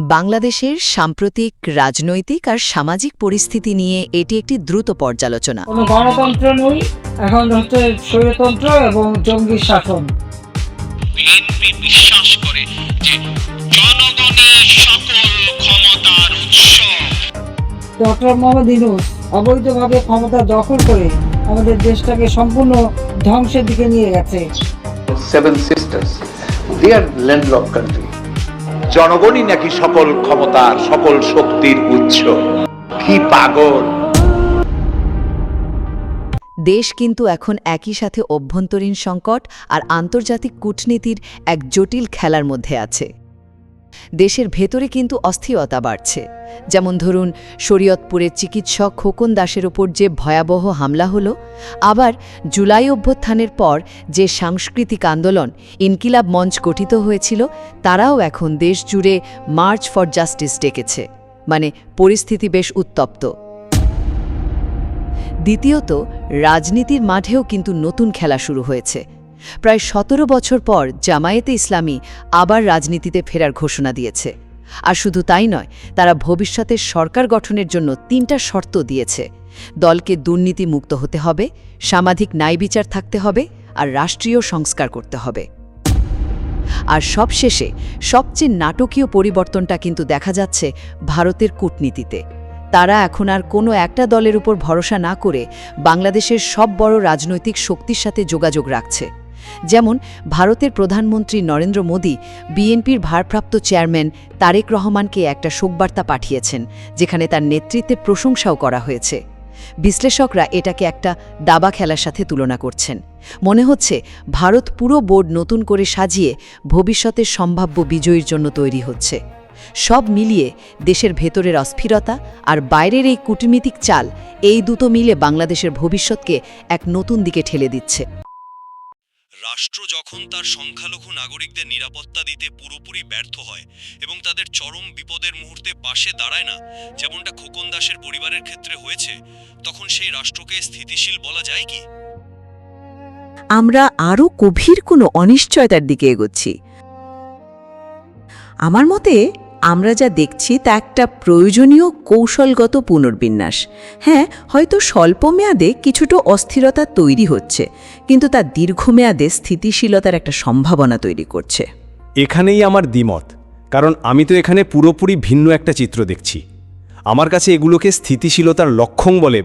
বাংলাদেশের সাম্প্রতিক রাজনৈতিক আর সামাজিক পরিস্থিতি নিয়ে এটি একটি দ্রুত পর্যালোচনা। কোনো গণতন্ত্র নই, এখন হচ্ছে স্বৈরতন্ত্র এবং জঙ্গি শাসন। বিএনপি বিশ্বাস করে যে জনগণের সকল ক্ষমতার উৎস। ডক্টর মোহাম্মদ ইউনূস অবৈধভাবে ক্ষমতা দখল করে আমাদের দেশটাকে সম্পূর্ণ ধ্বংসের দিকে নিয়ে গেছে। Seven Sisters, they are landlocked country. জনগণই নাকি সকল ক্ষমতার সকল শক্তির উৎস। কি পাগল! দেশ কিন্তু এখন একই সাথে অভ্যন্তরীণ সংকট আর আন্তর্জাতিক কূটনীতির এক জটিল খেলার মধ্যে আছে। দেশের ভেতরে কিন্তু অস্থিরতা বাড়ছে। যেমন ধরুন, শরীয়তপুরের চিকিৎসক খোকন দাসের ওপর যে ভয়াবহ হামলা হলো, আবার জুলাই অভ্যুত্থানের পর যে সাংস্কৃতিক আন্দোলন ইনকিলাব মঞ্চ গঠিত হয়েছিল, তারাও এখন দেশ জুড়ে মার্চ ফর জাস্টিস ডেকেছে। মানে পরিস্থিতি বেশ উত্তপ্ত। দ্বিতীয়ত, রাজনীতির মাঠেও কিন্তু নতুন খেলা শুরু হয়েছে। প্রায় ১৭ বছর পর জামায়াতে ইসলামী আবার রাজনীতিতে ফেরার ঘোষণা দিয়েছে। আর শুধু তাই নয়, তারা ভবিষ্যতের সরকার গঠনের জন্য ৩টা শর্ত দিয়েছে। দলকে দুর্নীতিমুক্ত হতে হবে, সামাজিক ন্যায়বিচার থাকতে হবে, আর রাষ্ট্রীয় সংস্কার করতে হবে। আর সবশেষে সবচেয়ে নাটকীয় পরিবর্তনটা কিন্তু দেখা যাচ্ছে ভারতের কূটনীতিতে। তারা এখন আর কোনো একটা দলের উপর ভরসা না করে বাংলাদেশের সব বড় রাজনৈতিক শক্তির সাথে যোগাযোগ রাখছে। যেমন ভারতের প্রধানমন্ত্রী নরেন্দ্র মোদী বিএনপির ভারপ্রাপ্ত চেয়ারম্যান তারেক রহমানকে একটা শোকবার্তা পাঠিয়েছেন, যেখানে তার নেতৃত্বের প্রশংসাও করা হয়েছে। বিশ্লেষকরা এটাকে একটা দাবা খেলার সাথে তুলনা করছেন। মনে হচ্ছে ভারত পুরো বোর্ড নতুন করে সাজিয়ে ভবিষ্যতের সম্ভাব্য বিজয়ীর জন্য তৈরি হচ্ছে। সব মিলিয়ে দেশের ভেতরের অস্থিরতা আর বাইরের এই কূটনীতিক চাল, এই দুটো মিলে বাংলাদেশের ভবিষ্যৎকে এক নতুন দিকে ঠেলে দিচ্ছে। রাষ্ট্র যখন তার সংখ্যালঘু নাগরিকদের নিরাপত্তা দিতে পুরোপুরি ব্যর্থ হয় এবং তাদের চরম বিপদের মুহূর্তে পাশে দাঁড়ায় না, যেমনটা খোকন দাসের পরিবারের ক্ষেত্রে হয়েছে, তখন সেই রাষ্ট্রকে স্থিতিশীল বলা যায় কি? আমরা আরও গভীর কোনো অনিশ্চয়তার দিকে এগোচ্ছি। আমার মতে আমরা যা দেখছি তা একটা প্রয়োজনীয় কৌশলগত পুনর্বিন্যাস। হ্যাঁ, হয়তো স্বল্পমেয়াদে কিছুটা অস্থিরতা তৈরি হচ্ছে, কিন্তু তা দীর্ঘমেয়াদে স্থিতিশীলতার একটা সম্ভাবনা তৈরি করছে। এখানেই আমার দ্বিমত, কারণ আমি তো এখানে পুরোপুরি ভিন্ন একটা চিত্র দেখছি। আমার কাছে এগুলোকে স্থিতিশীলতার লক্ষণ বলে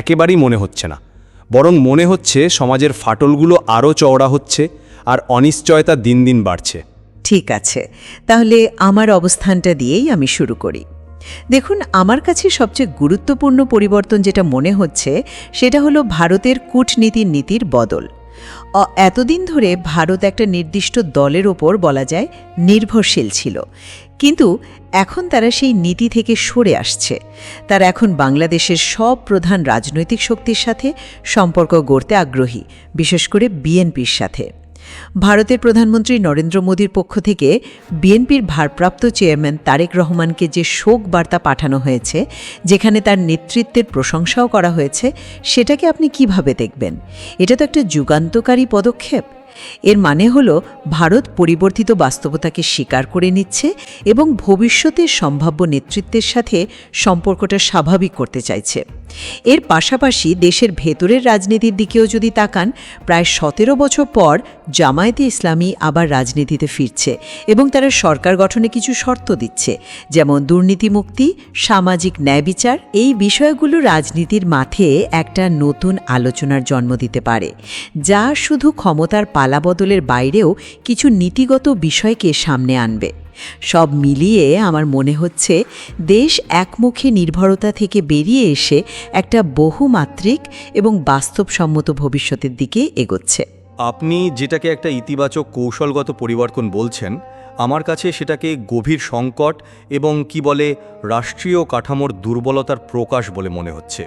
একেবারেই মনে হচ্ছে না, বরং মনে হচ্ছে সমাজের ফাটলগুলো আরও চওড়া হচ্ছে আর অনিশ্চয়তা দিন দিন বাড়ছে। ঠিক আছে, তাহলে আমার অবস্থানটা দিয়েই আমি শুরু করি। দেখুন, আমার কাছে সবচেয়ে গুরুত্বপূর্ণ পরিবর্তন যেটা মনে হচ্ছে, সেটা হলো ভারতের কূটনীতির নীতির বদল। এতদিন ধরে ভারত একটা নির্দিষ্ট দলের ওপর বলা যায় নির্ভরশীল ছিল, কিন্তু এখন তারা সেই নীতি থেকে সরে আসছে। তারা এখন বাংলাদেশের সব প্রধান রাজনৈতিক শক্তির সাথে সম্পর্ক গড়তে আগ্রহী, বিশেষ করে বিএনপির সাথে। ভারতের প্রধানমন্ত্রী নরেন্দ্র মোদীর পক্ষ থেকে বিএনপির ভারপ্রাপ্ত চেয়ারম্যান তারেক রহমানকে যে শোক বার্তা পাঠানো হয়েছে, যেখানে তার নেতৃত্বের প্রশংসাও করা হয়েছে, সেটাকে আপনি কিভাবে দেখবেন? এটা তো একটা যুগান্তকারী পদক্ষেপ। এর মানে হলো ভারত পরিবর্তিত বাস্তবতাকে স্বীকার করে নিচ্ছে এবং ভবিষ্যতের সম্ভাব্য নেতৃত্বের সাথে সম্পর্কটা স্বাভাবিক করতে চাইছে। এর পাশাপাশি দেশের ভেতরের রাজনীতির দিকেও যদি তাকান, প্রায় ১৭ বছর পর জামায়াতে ইসলামী আবার রাজনীতিতে ফিরছে এবং তারা সরকার গঠনে কিছু শর্ত দিচ্ছে, যেমন দুর্নীতিমুক্তি, সামাজিক ন্যায়বিচার। এই বিষয়গুলো রাজনীতির মাঠে একটা নতুন আলোচনার জন্ম দিতে পারে, যা শুধু ক্ষমতার পালাবদলের বাইরেও কিছু নীতিগত বিষয়কে সামনে আনবে। সব মিলিয়ে আমার মনে হচ্ছে দেশ একমুখী নির্ভরতা থেকে বেরিয়ে এসে একটা বহুমাত্রিক এবং বাস্তবসম্মত ভবিষ্যতের দিকে এগোচ্ছে। আপনি যেটাকে একটা ইতিবাচক কৌশলগত পরিবর্তন বলছেন, আমার কাছে সেটাকে গভীর সংকট এবং রাষ্ট্রীয় কাঠামোর দুর্বলতার প্রকাশ বলে মনে হচ্ছে।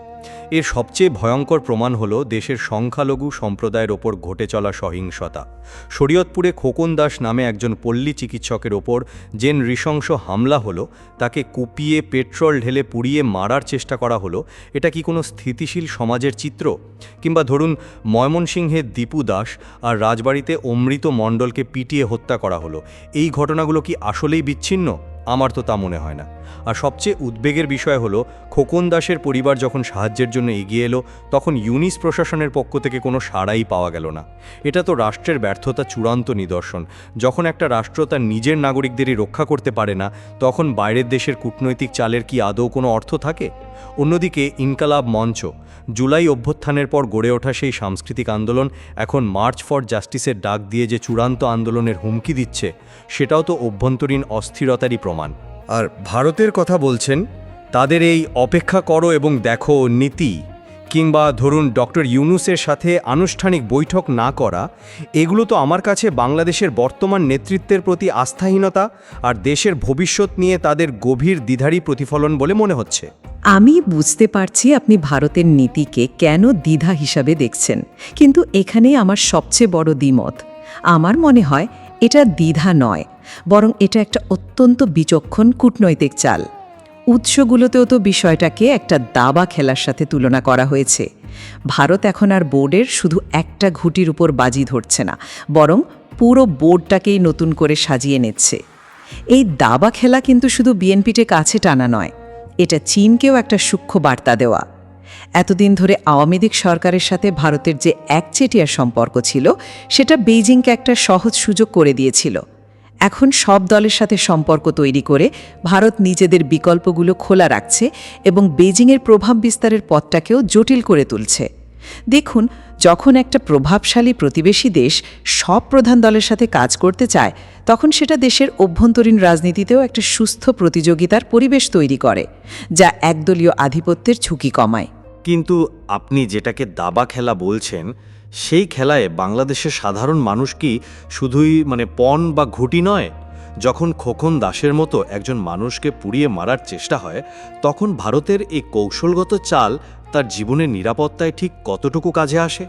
এর সবচেয়ে ভয়ঙ্কর প্রমাণ হলো দেশের সংখ্যালঘু সম্প্রদায়ের ওপর ঘটে চলা সহিংসতা। শরীয়তপুরে খোকন দাস নামে একজন পল্লী চিকিৎসকের ওপর যে নৃশংস হামলা হলো, তাকে কুপিয়ে পেট্রোল ঢেলে পুড়িয়ে মারার চেষ্টা করা হলো, এটা কি কোনো স্থিতিশীল সমাজের চিত্র? কিংবা ধরুন, ময়মনসিংহে দীপু দাস আর রাজবাড়িতে অমৃত মণ্ডলকে পিটিয়ে হত্যা করা হলো, এই ঘটনাগুলো কি আসলেই বিচ্ছিন্ন? আমার তো তা মনে হয় না। আর সবচেয়ে উদ্বেগের বিষয় হলো খোকন দাসের পরিবার যখন সাহায্যের জন্য এগিয়ে এলো তখন ইউনিস প্রশাসনের পক্ষ থেকে কোনো সাড়াই পাওয়া গেল না। এটা তো রাষ্ট্রের ব্যর্থতা চূড়ান্ত নিদর্শন। যখন একটা রাষ্ট্র তার নিজের নাগরিকদেরই রক্ষা করতে পারে না, তখন বাইরের দেশের কূটনৈতিক চালের কি আদৌ কোনো অর্থ থাকে? অন্যদিকে ইনকালাব মঞ্চ, জুলাই অভ্যুত্থানের পর গড়ে ওঠা সেই সাংস্কৃতিক আন্দোলন এখন মার্চ ফর জাস্টিসের ডাক দিয়ে যে চূড়ান্ত আন্দোলনের হুমকি দিচ্ছে, সেটাও তো অভ্যন্তরীণ অস্থিরতারই প্রমাণ। আর ভারতের কথা বলছেন, তাদের এই অপেক্ষা করো এবং দেখো নীতি, কিংবা ধরুন ডক্টর ইউনূসের সাথে আনুষ্ঠানিক বৈঠক না করা, এগুলো তো আমার কাছে বাংলাদেশের বর্তমান নেতৃত্বের প্রতি আস্থাহীনতা আর দেশের ভবিষ্যৎ নিয়ে তাদের গভীর দ্বিধারই প্রতিফলন বলে মনে হচ্ছে। আমি বুঝতে পারছি আপনি ভারতের নীতিকে কেন দ্বিধা হিসাবে দেখছেন, কিন্তু এখানেই আমার সবচেয়ে বড় দ্বিমত। আমার মনে হয় এটা দ্বিধা নয়, বরং এটা একটা অত্যন্ত বিচক্ষণ কূটনৈতিক চাল। উৎসগুলোতেও তো বিষয়টাকে একটা দাবা খেলার সাথে তুলনা করা হয়েছে। ভারত এখন আর বোর্ডের শুধু একটা ঘুঁটির উপর বাজি ধরছে না, বরং পুরো বোর্ডটাকেই নতুন করে সাজিয়ে নিচ্ছে। এই দাবা খেলা কিন্তু শুধু বিএনপিকে কাছে টানা নয়, এটা চীনকেও একটা সূক্ষ্ম বার্তা দেওয়া। এতদিন ধরে আওয়ামী লীগ সরকারের সাথে ভারতের যে একচেটিয়া সম্পর্ক ছিল, সেটা বেইজিংকে একটা সহজ সুযোগ করে দিয়েছিল। এখন সব দলের সাথে সম্পর্ক তৈরি করে ভারত নিজেদের বিকল্পগুলো খোলা রাখছে এবং বেইজিংয়ের প্রভাব বিস্তারের পথটাকেও জটিল করে তুলছে। দেখুন, যখন একটা প্রভাবশালী প্রতিবেশী দেশ সব প্রধান দলের সাথে কাজ করতে চায়, তখন সেটা দেশের অভ্যন্তরীণ রাজনীতিতেও একটা সুস্থ প্রতিযোগিতার পরিবেশ তৈরি করে, যা একদলীয় আধিপত্যের ঝুঁকি কমায়। কিন্তু আপনি যেটাকে দাবা খেলা বলছেন, সেই খেলায় বাংলাদেশের সাধারণ মানুষ কি শুধুই পণ বা ঘুঁটি নয়? যখন খোকন দাসের মতো একজন মানুষকে পুড়িয়ে মারার চেষ্টা হয়, তখন ভারতের এই কৌশলগত চাল তার জীবনের নিরাপত্তায় ঠিক কতটুকু কাজে আসে?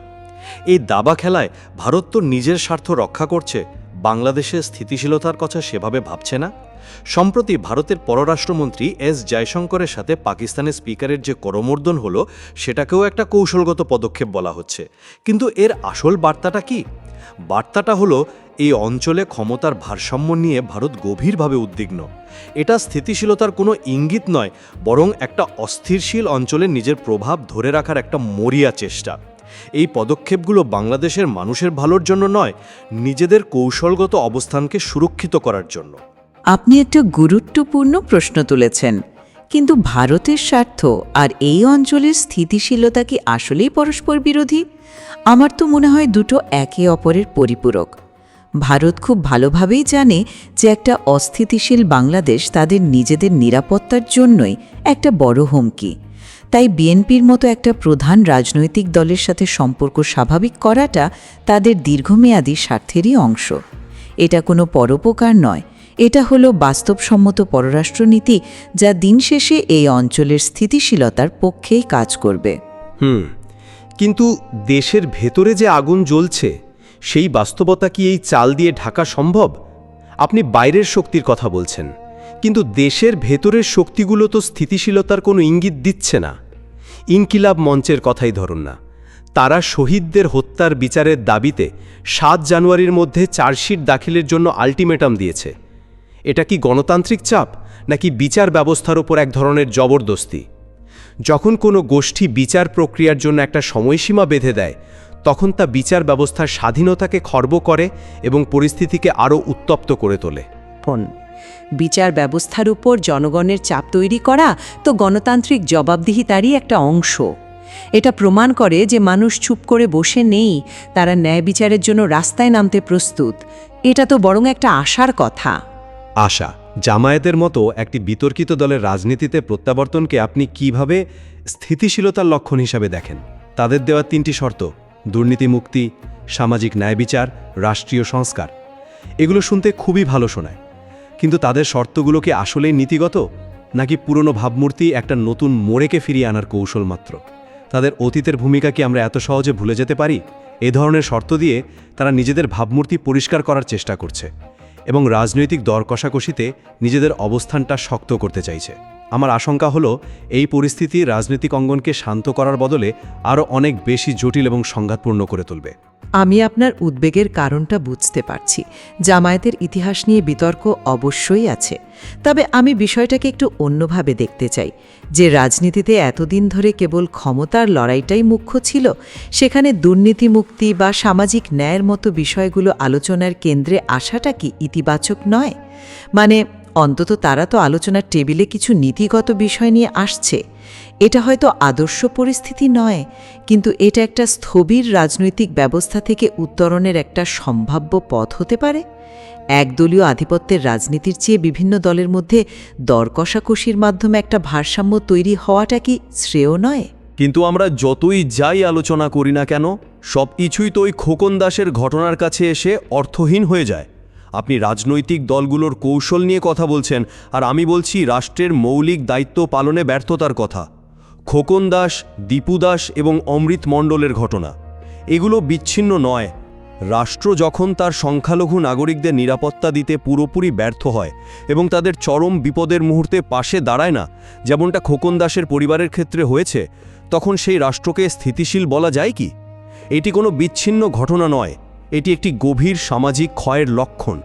এই দাবা খেলায় ভারত তো নিজের স্বার্থ রক্ষা করছে, বাংলাদেশের স্থিতিশীলতার কথা সেভাবে ভাবছে না। সম্প্রতি ভারতের পররাষ্ট্রমন্ত্রী এস জয়শঙ্করের সাথে পাকিস্তানের স্পিকারের যে করমর্দন হলো, সেটাকেও একটা কৌশলগত পদক্ষেপ বলা হচ্ছে। কিন্তু এর আসল বার্তাটা কি? বার্তাটা হলো এই অঞ্চলে ক্ষমতার ভারসাম্য নিয়ে ভারত গভীরভাবে উদ্বিগ্ন। এটা স্থিতিশীলতার কোনো ইঙ্গিত নয়, বরং একটা অস্থিরশীল অঞ্চলে নিজের প্রভাব ধরে রাখার একটা মরিয়া চেষ্টা। এই পদক্ষেপগুলো বাংলাদেশের মানুষের ভালোর জন্য নয়, নিজেদের কৌশলগত অবস্থানকে সুরক্ষিত করার জন্য। আপনি একটা গুরুত্বপূর্ণ প্রশ্ন তুলেছেন, কিন্তু ভারতের স্বার্থ আর এই অঞ্চলের স্থিতিশীলতা কি আসলেই পরস্পর বিরোধী? আমার তো মনে হয় দুটো একে অপরের পরিপূরক। ভারত খুব ভালোভাবেই জানে যে একটা অস্থিতিশীল বাংলাদেশ তাদের নিজেদের নিরাপত্তার জন্যই একটা বড় হুমকি। তাই বিএনপির মতো একটা প্রধান রাজনৈতিক দলের সাথে সম্পর্ক স্বাভাবিক করাটা তাদের দীর্ঘমেয়াদী স্বার্থেরই অংশ। এটা কোনো পরোপকার নয়, এটা হলো বাস্তবসম্মত পররাষ্ট্রনীতি, যা দিন শেষে এই অঞ্চলের স্থিতিশীলতার পক্ষেই কাজ করবে। কিন্তু দেশের ভেতরে যে আগুন জ্বলছে, সেই বাস্তবতা কি এই চাল দিয়ে ঢাকা সম্ভব? আপনি বাইরের শক্তির কথা বলছেন, কিন্তু দেশের ভেতরের শক্তিগুলো তো স্থিতিশীলতার কোনো ইঙ্গিত দিচ্ছে না। ইনকিলাব মঞ্চের কথাই ধরুন না, তারা শহীদদের হত্যার বিচারের দাবিতে ৭ জানুয়ারির মধ্যে চার্জশিট দাখিলের জন্য আল্টিমেটাম দিয়েছে। এটা কি গণতান্ত্রিক চাপ, নাকি বিচার ব্যবস্থার ওপর এক ধরনের জবরদস্তি? যখন কোনো গোষ্ঠী বিচার প্রক্রিয়ার জন্য একটা সময়সীমা বেঁধে দেয়, তখন তা বিচার ব্যবস্থার স্বাধীনতাকে খর্ব করে এবং পরিস্থিতিকে আরও উত্তপ্ত করে তোলে। বিচার ব্যবস্থার উপর জনগণের চাপ তৈরি করা তো গণতান্ত্রিক জবাবদিহিতারই একটা অংশ। এটা প্রমাণ করে যে মানুষ চুপ করে বসে নেই, তারা ন্যায় বিচারের জন্য রাস্তায় নামতে প্রস্তুত। এটা তো বরং একটা আশার কথা। আশা। জামায়াতের মতো একটি বিতর্কিত দলের রাজনীতিতে প্রত্যাবর্তনকে আপনি কিভাবে স্থিতিশীলতার লক্ষণ হিসাবে দেখেন? তাদের দেওয়া 3টি শর্ত: দুর্নীতি মুক্তি, সামাজিক ন্যায় বিচার, রাষ্ট্রীয় সংস্কার। এগুলো শুনতে খুবই ভালো শোনায়, কিন্তু তাদের শর্তগুলো কি আসলেই নীতিগত, নাকি পুরনো ভাবমূর্তি একটা নতুন মোড়েকে ফিরিয়ে আনার কৌশল মাত্র? তাদের অতীতের ভূমিকা কি আমরা এত সহজে ভুলে যেতে পারি? এ ধরনের শর্ত দিয়ে তারা নিজেদের ভাবমূর্তি পরিষ্কার করার চেষ্টা করছে এবং রাজনৈতিক দর কষাকষিতে নিজেদের অবস্থানটা শক্ত করতে চাইছে। আমার আশঙ্কা হলো এই পরিস্থিতি রাজনৈতিক অঙ্গনকে শান্ত করার বদলে আরও অনেক বেশি জটিল এবং সংঘাতপূর্ণ করে তুলবে। আমি আপনার উদ্বেগের কারণটা বুঝতে পারছি। জামায়াতের ইতিহাস নিয়ে বিতর্ক অবশ্যই আছে, তবে আমি বিষয়টাকে একটু অন্যভাবে দেখতে চাই। যে রাজনীতিতে এতদিন ধরে কেবল ক্ষমতার লড়াইটাই মুখ্য ছিল, সেখানে দুর্নীতিমুক্তি বা সামাজিক ন্যায়ের মতো বিষয়গুলো আলোচনার কেন্দ্রে আসাটা কি ইতিবাচক নয়? মানে অন্তত তারা তো আলোচনার টেবিলে কিছু নীতিগত বিষয় নিয়ে আসছে। এটা হয়তো আদর্শ পরিস্থিতি নয়, কিন্তু এটা একটা স্থবির রাজনৈতিক ব্যবস্থা থেকে উত্তরণের একটা সম্ভাব্য পথ হতে পারে। একদলীয় আধিপত্যের রাজনীতির চেয়ে বিভিন্ন দলের মধ্যে দর কষাকষির মাধ্যমে একটা ভারসাম্য তৈরি হওয়াটা কি শ্রেয় নয়? কিন্তু আমরা যতই যাই আলোচনা করি না কেন, সব কিছুই তো ওই খোকন দাসের ঘটনার কাছে এসে অর্থহীন হয়ে যায়। আপনি রাজনৈতিক দলগুলোর কৌশল নিয়ে কথা বলছেন, আর আমি বলছি রাষ্ট্রের মৌলিক দায়িত্ব পালনে ব্যর্থতার কথা। খোকন দাস, দীপু দাস এবং অমৃত মণ্ডলের ঘটনা, এগুলো বিচ্ছিন্ন নয়। রাষ্ট্র যখন তার সংখ্যালঘু নাগরিকদের নিরাপত্তা দিতে পুরোপুরি ব্যর্থ হয় এবং তাদের চরম বিপদের মুহূর্তে পাশে দাঁড়ায় না, যেমনটা খোকন দাসের পরিবারের ক্ষেত্রে হয়েছে, তখন সেই রাষ্ট্রকে স্থিতিশীল বলা যায় কি? এটি কোনো বিচ্ছিন্ন ঘটনা নয়, এটি একটি গভীর সামাজিক ক্ষয়ের লক্ষণ।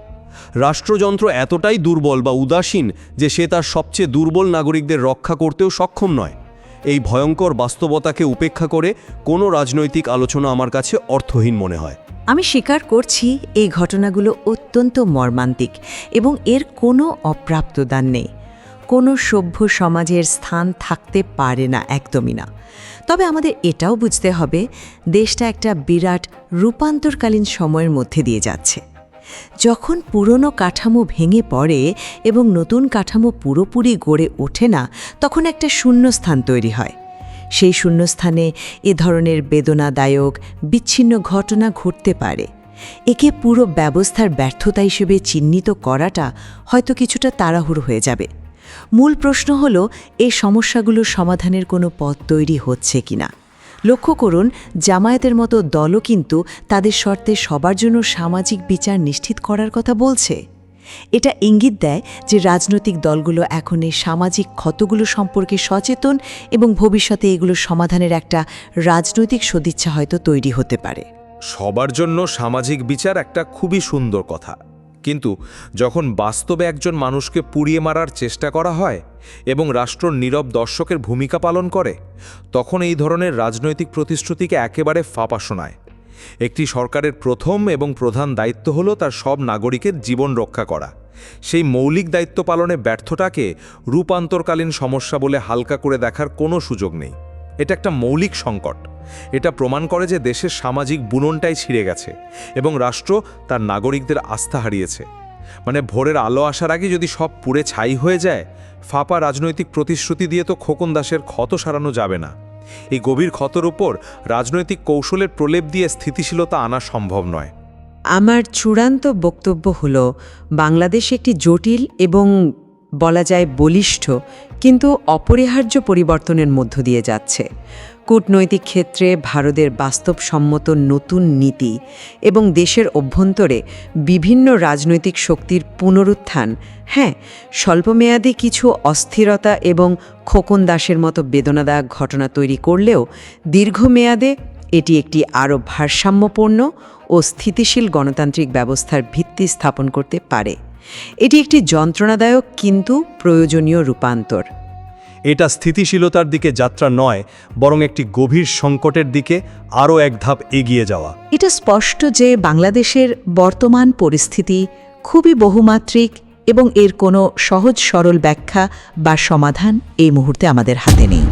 রাষ্ট্রযন্ত্র এতটাই দুর্বল বা উদাসীন যে সে তার সবচেয়ে দুর্বল নাগরিকদের রক্ষা করতেও সক্ষম নয়। এই ভয়ঙ্কর বাস্তবতাকে উপেক্ষা করে কোনো রাজনৈতিক আলোচনা আমার কাছে অর্থহীন মনে হয়। আমি স্বীকার করছি এই ঘটনাগুলো অত্যন্ত মর্মান্তিক এবং এর কোনো অপ্রাপ্ত দান নেই। কোনো সভ্য সমাজের স্থান থাকতে পারে না, একদমই না। তবে আমাদের এটাও বুঝতে হবে, দেশটা একটা বিরাট রূপান্তরকালীন সময়ের মধ্যে দিয়ে যাচ্ছে। যখন পুরনো কাঠামো ভেঙে পড়ে এবং নতুন কাঠামো পুরোপুরি গড়ে ওঠে না, তখন একটা শূন্যস্থান তৈরি হয়। সেই শূন্যস্থানে এ ধরনের বেদনাদায়ক বিচ্ছিন্ন ঘটনা ঘটতে পারে। একে পুরো ব্যবস্থার ব্যর্থতা হিসেবে চিহ্নিত করাটা হয়তো কিছুটা তাড়াহুড়ো হয়ে যাবে। মূল প্রশ্ন হল, এই সমস্যাগুলোর সমাধানের কোনো পথ তৈরি হচ্ছে কিনা। লক্ষ্য করুন, জামায়াতের মতো দলও কিন্তু তাদের শর্তে সবার জন্য সামাজিক বিচার নিশ্চিত করার কথা বলছে। এটা ইঙ্গিত দেয় যে রাজনৈতিক দলগুলো এখন এই সামাজিক ক্ষতগুলো সম্পর্কে সচেতন এবং ভবিষ্যতে এগুলোর সমাধানের একটা রাজনৈতিক সদিচ্ছা হয়তো তৈরি হতে পারে। সবার জন্য সামাজিক বিচার একটা খুবই সুন্দর কথা, কিন্তু যখন বাস্তবে একজন মানুষকে পুড়িয়ে মারার চেষ্টা করা হয় এবং রাষ্ট্র নীরব দর্শকের ভূমিকা পালন করে, তখন এই ধরনের রাজনৈতিক প্রতিশ্রুতিকে একেবারে ফাঁপা শোনায়। একটি সরকারের প্রথম এবং প্রধান দায়িত্ব হলো তার সব নাগরিকের জীবন রক্ষা করা। সেই মৌলিক দায়িত্ব পালনে ব্যর্থতাকে রূপান্তরকালীন সমস্যা বলে হালকা করে দেখার কোনো সুযোগ নেই। এটা একটা মৌলিক সংকট। এটা প্রমাণ করে যে দেশের সামাজিক বুননটাই ছিঁড়ে গেছে এবং রাষ্ট্র তার নাগরিকদের আস্থা হারিয়েছে। মানে ভোরের আলো আসার আগে যদি সব পুড়ে ছাই হয়ে যায়, ফাঁপা রাজনৈতিক প্রতিশ্রুতি দিয়ে তো খোকন দাসের ক্ষত সারানো যাবে না। এই গভীর ক্ষতর উপর রাজনৈতিক কৌশলের প্রলেপ দিয়ে স্থিতিশীলতা আনা সম্ভব নয়। আমার চূড়ান্ত বক্তব্য হল, বাংলাদেশ একটি জটিল এবং বলা যায় বলিষ্ঠ কিন্তু অপরিহার্য পরিবর্তনের মধ্য দিয়ে যাচ্ছে। কূটনৈতিক ক্ষেত্রে ভারতের বাস্তবসম্মত নতুন নীতি এবং দেশের অভ্যন্তরে বিভিন্ন রাজনৈতিক শক্তির পুনরুত্থান, হ্যাঁ, স্বল্পমেয়াদী কিছু অস্থিরতা এবং খোকন দাসের মতো বেদনাদায়ক ঘটনা তৈরি করলেও দীর্ঘমেয়াদে এটি একটি আরও ভারসাম্যপূর্ণ ও স্থিতিশীল গণতান্ত্রিক ব্যবস্থার ভিত্তি স্থাপন করতে পারে। এটি একটি যন্ত্রণাদায়ক কিন্তু প্রয়োজনীয় রূপান্তর। এটা স্থিতিশীলতার দিকে যাত্রা নয়, বরং একটি গভীর সংকটের দিকে আরও এক ধাপ এগিয়ে যাওয়া। এটা স্পষ্ট যে বাংলাদেশের বর্তমান পরিস্থিতি খুবই বহুমাত্রিক এবং এর কোনো সহজ সরল ব্যাখ্যা বা সমাধান এই মুহূর্তে আমাদের হাতে নেই।